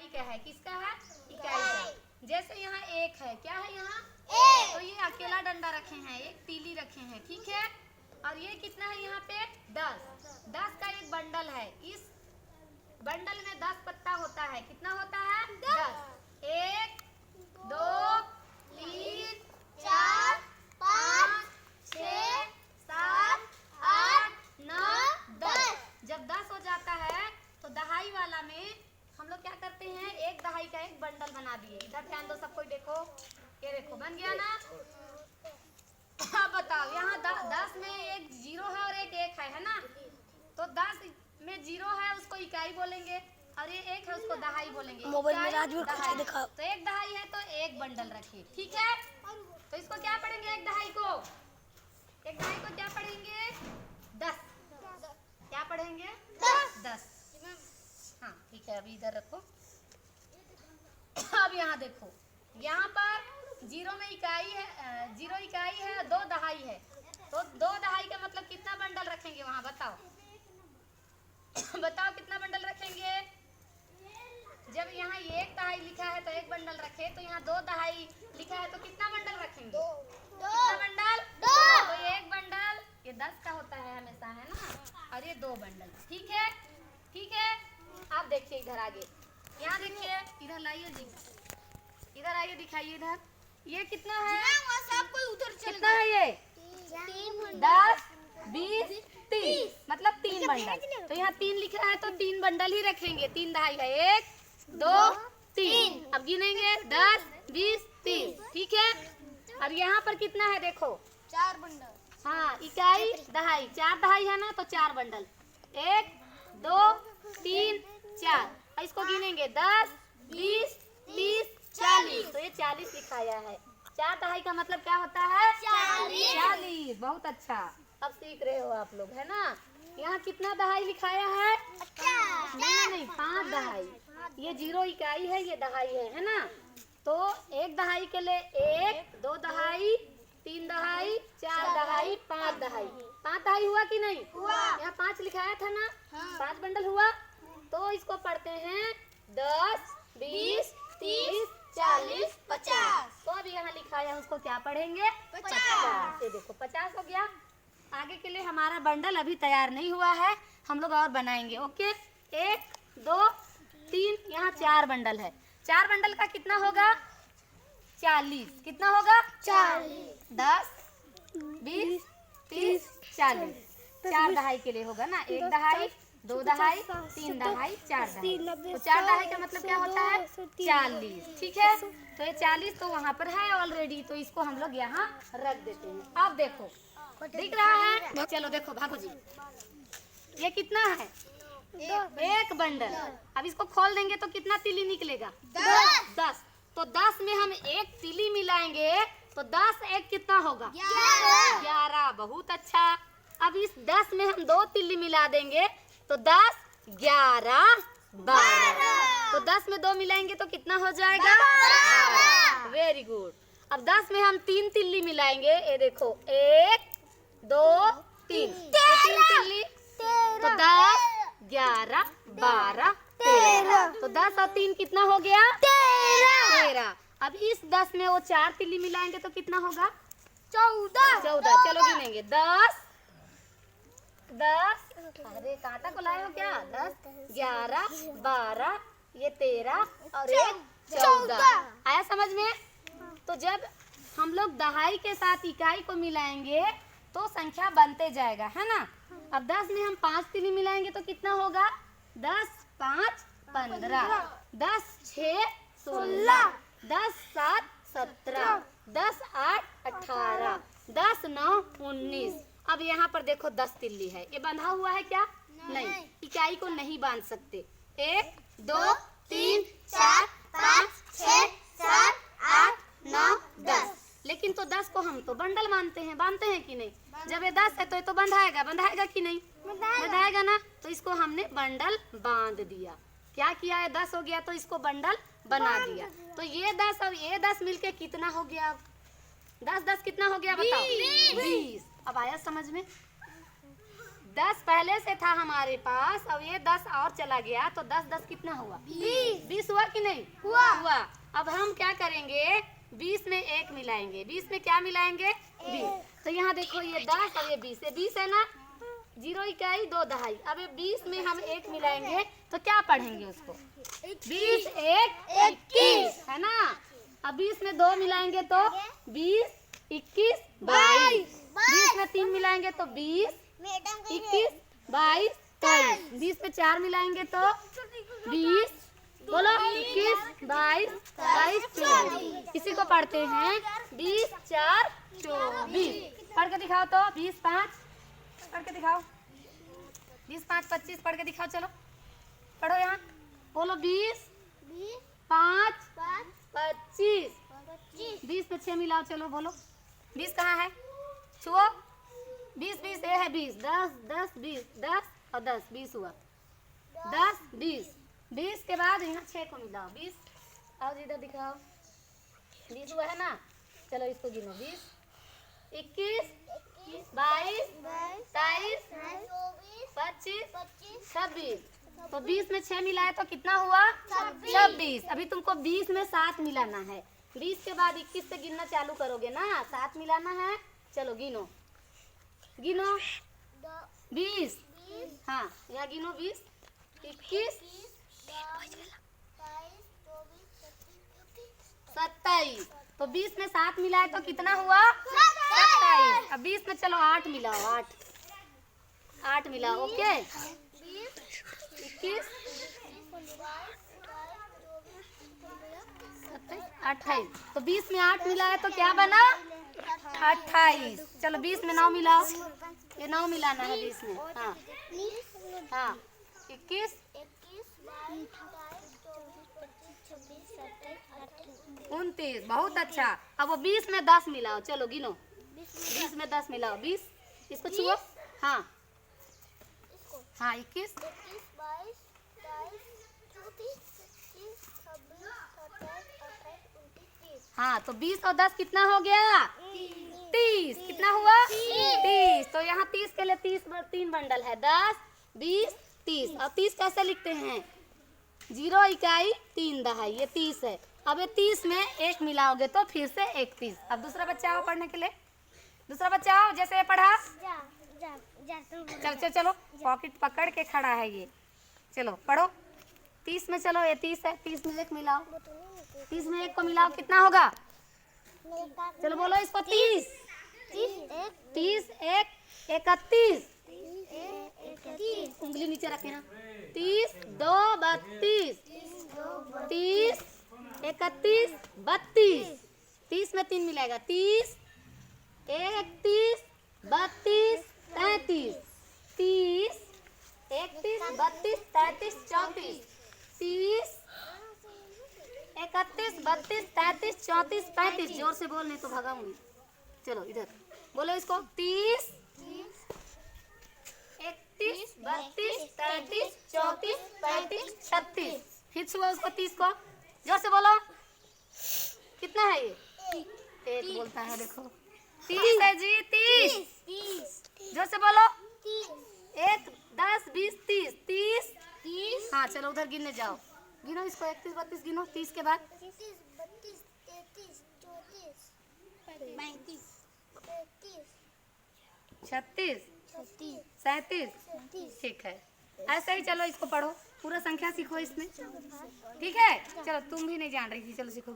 इकाई का है। किसका है? इकाई का। जैसे यहाँ एक है, क्या है यहाँ? तो ये अकेला डंडा रखे हैं, एक तीली रखे हैं, ठीक है। और ये कितना है यहाँ पे? 10। 10 का एक बंडल है। इस बंडल में 10 पत्ता होता है। कितना होता है? 10। 1 2 3 4 5 6 7 8 9 10। जब 10 हो जाता है तो दहाई वाला में हम लोग क्या करते हैं? एक दहाई का एक बंडल बना दिए। इधर ध्यान दो सब कोई, देखो ये देखो बन गया ना। अब बताओ यहाँ 10 में एक 0 है और एक 1 है ना। तो 10 में 0 है उसको इकाई बोलेंगे और ये 1 है उसको दहाई बोलेंगे। मोबाइल में राजवीर दहाई। दिखाओ। तो एक दहाई है तो एक बंडल रखिए, ठीक है। तो इसको क्या पढ़ेंगे? एक दहाई को क्या पढ़ेंगे? 10। क्या पढ़ेंगे? 10। हाँ ठीक है, अभी इधर रखो। अब यहाँ देखो, यहाँ पर 0 में इकाई है, 0 इकाई है, 2 दहाई है। तो 2 दहाई का मतलब कितना बंडल रखेंगे वहाँ? बताओ बताओ कितना बंडल रखेंगे? जब यहाँ 1 दहाई लिखा है तो 1 बंडल रखे, तो यहाँ 2 दहाई लिखा है तो कितना बंडल रखेंगे? कितना बंडल? 2। तो 1 बंडल ये 10 का होता है हमेशा, है ना। और ये 2 बंडल, ठीक है। ठीक है, आप देखिए इधर आगे, यहाँ देखिए, इधर लाइए जी, इधर आइए, दिखाइए इधर। ये कितना है? कितना है ये? 10 20 30, मतलब 3 बंडल। तो यहाँ 3 लिखा है तो 3 बंडल ही रखेंगे। 3 दहाई है, 1 2 3। अब गिनेंगे 10 20 30, ठीक है। अब यहाँ पर कितना है? देखो 4 बंडल। हाँ, इकाई दहाई, 4 दहाई है ना, तो 4 बंडल। 1 2 3 4। और इसको गिनेंगे 10 20 30 40। तो ये 40 लिखाया है। 4 दहाई का मतलब क्या होता है? 40। बहुत अच्छा, अब सीख रहे हो आप लोग, है ना। यहाँ कितना दहाई लिखाया है? नहीं 5 दहाई। ये 0 इकाई है, ये दहाई है ना। तो 1 दहाई के लिए 1 2 दहाई 3 दहाई 4 दहाई 5 दहाई। 5 दहाई हुआ कि नहीं? यहाँ 5 लिखाया था ना। 5 बंडल हुआ। तो इसको पढ़ते हैं 10 20 30 40 50। तो अब यहाँ लिखा है, उसको क्या पढ़ेंगे? 50। ये देखो 50 हो गया। आगे के लिए हमारा बंडल अभी तैयार नहीं हुआ है, हम लोग और बनाएंगे। ओके, 1 2 3, यहाँ 4 बंडल है। 4 बंडल का कितना होगा? 40। कितना होगा? 40। 10 20 30 40। 4 दहाई के लिए होगा ना। 1 दहाई 2 दहाई 3 दहाई 4 दहाई। तो 4 दहाई का मतलब क्या होता है? 40, ठीक है। तो ये 40 तो वहाँ पर है ऑलरेडी, तो इसको हम लोग यहाँ रख देते हैं। अब देखो, दिख रहा है? चलो देखो, भागो जी। ये कितना है? 1 बंडल। अब इसको खोल देंगे तो कितना तीली निकलेगा? 10। तो 10 में हम 1 तीली मिलाएंगे तो 10 1 कितना होगा? 11। बहुत अच्छा। अब इस 10 में हम 2 तीली मिला देंगे तो 10 11 12। तो 10 में 2 मिलाएंगे तो कितना हो जाएगा? 12। Very good. अब 10 में हम 3 तिल्ली मिलाएंगे। ये देखो 1 2 3, 3 तिल्ली, तो 10 11 12 13। तो 10 और 3 कितना हो गया? 13। अब इस 10 में वो 4 तिल्ली मिलाएंगे तो कितना होगा? 14। चलो गिनेंगे 10 अरे कांटा को लाए हो क्या? 10 11 12, ये 13 और एक 14। आया समझ में? तो जब हम लोग दहाई के साथ इकाई को मिलाएंगे तो संख्या बनते जाएगा, है ना। अब 10 में हम 5 तीली मिलाएंगे तो कितना होगा? 10 5 15, 10 6 16, 10 7 17, 10 8 18, 10 9 19। अब यहाँ पर देखो 10 तिल्ली है, ये बंधा हुआ है क्या? नहीं। इकाई को नहीं बांध सकते। 1 2 3 4 5 6 7 8 9 10। लेकिन तो 10 को हम तो बंडल मानते हैं, बांधते हैं कि नहीं? जब ये 10 है तो ये तो बंधाएगा कि नहीं? बंधाएगा ना। तो इसको हमने बंडल बांध दिया। क्या किया है? 10 हो गया तो इसको बंडल बना दिया। तो ये 10 और ये 10 मिलके कितना हो गया? 10 10 कितना हो गया बताओ? 20। अब आया समझ में? 10 पहले से था हमारे पास, अब ये 10 और चला गया तो 10 10 कितना हुआ? 20 हुआ कि नहीं? हुआ। अब हम क्या करेंगे, 20 में 1 मिलाएंगे। 20 में क्या मिलाएंगे? 20। तो यहाँ देखो ये 10 और ये 20, ये 20 है ना, 0 इकाई 2 दहाई। अब ये 20 में हम 1 मिलाएंगे तो क्या पढ़ेंगे उसको? 20 1 21 है ना। अब 20 में 2 मिलाएंगे तो 20 21 22। 20 में 3 मिलाएंगे तो 20 21 22 23। 20 में 4 मिलाएंगे तो 20 बोलो 21 22 23 24। इसी को पढ़ते हैं 20 4 24। पढ़ के दिखाओ तो 20 5 पढ़ के दिखाओ। 20 5 25 पढ़ के दिखाओ। चलो पढ़ो यहाँ, बोलो 20 5 25। 20 में 6 मिलाओ। चलो बोलो 20 कहाँ है? छुओ 20 20 ये है 20। 10 10 20 10 और 10 20 हुआ। 10 20 20 के बाद यहाँ 6 को मिलाओ। 20 और इधर दिखाओ 20 हुआ है ना। चलो इसको गिनो 20 21 22 23 25 26। तो 20 में 6 मिलाया तो कितना हुआ? 26। अभी तुमको 20 में 7 मिलाना है। 20 के बाद 21 से गिनना चालू करोगे ना, 7 मिलाना है। चलो गिनो 20। हाँ यहाँ गिनो 20 21 27। तो 20 में 7 मिलाए तो कितना हुआ? 27। अब 20 में चलो 8 मिलाओ। 8 मिलाओ। ओके 21 28। तो 20 में 8 मिलाया तो क्या बना? 28। चलो 20 में 9 मिलाओ। ये 9 मिलाना है 20 में। हाँ हाँ 21 29। बहुत अच्छा। अब वो 20 में 10 मिलाओ। चलो गिनो 20 में 10 मिलाओ। 20 इसको छुओ। हाँ हाँ 21 हाँ। तो 20 और 10 कितना हो गया? 30। कितना हुआ? 30। तो यहाँ 30 के लिए 3 बंडल है। 10 20 30। अब 30 कैसे लिखते हैं? 0 इकाई 3 दहाई। ये 30 है। अब ये 30 में 1 मिलाओगे तो फिर से 31। अब दूसरा बच्चा आओ पढ़ने के लिए। दूसरा बच्चा आओ, जैसे पढ़ा। चलो चलो पॉकेट पकड़ के खड़ा है ये। चलो पढ़ो 30 में। चलो ये 30 है, 30 में 1 मिलाओ। 30 में 1 को मिलाओ कितना होगा? चलो बोलो इसको 30 30 1 31। उंगली नीचे रखे ना। 30 2 32 30 31 32। 30 में 3 मिलाएगा 30 31 32 33। 30 31 32 33 34। 30 31 32 33 34 35। जोर से बोल, नहीं तो भगाऊंगी। चलो इधर बोलो इसको 30 31 32 33 34 35 36। फिर छुआ उसको 30 को। जोर से बोलो कितना है ये? 1 बोलता है देखो। 30 है जी 30। जोर से बोलो 1 10 20 30 30। हाँ चलो उधर गिनने जाओ। गिनो इसको 31 32 गिनो। 30 के बाद 36 37। ठीक है ऐसे ही। चलो इसको पढ़ो, पूरा संख्या सीखो इसमें। ठीक है चलो, तुम भी नहीं जान रही थी, चलो सीखो।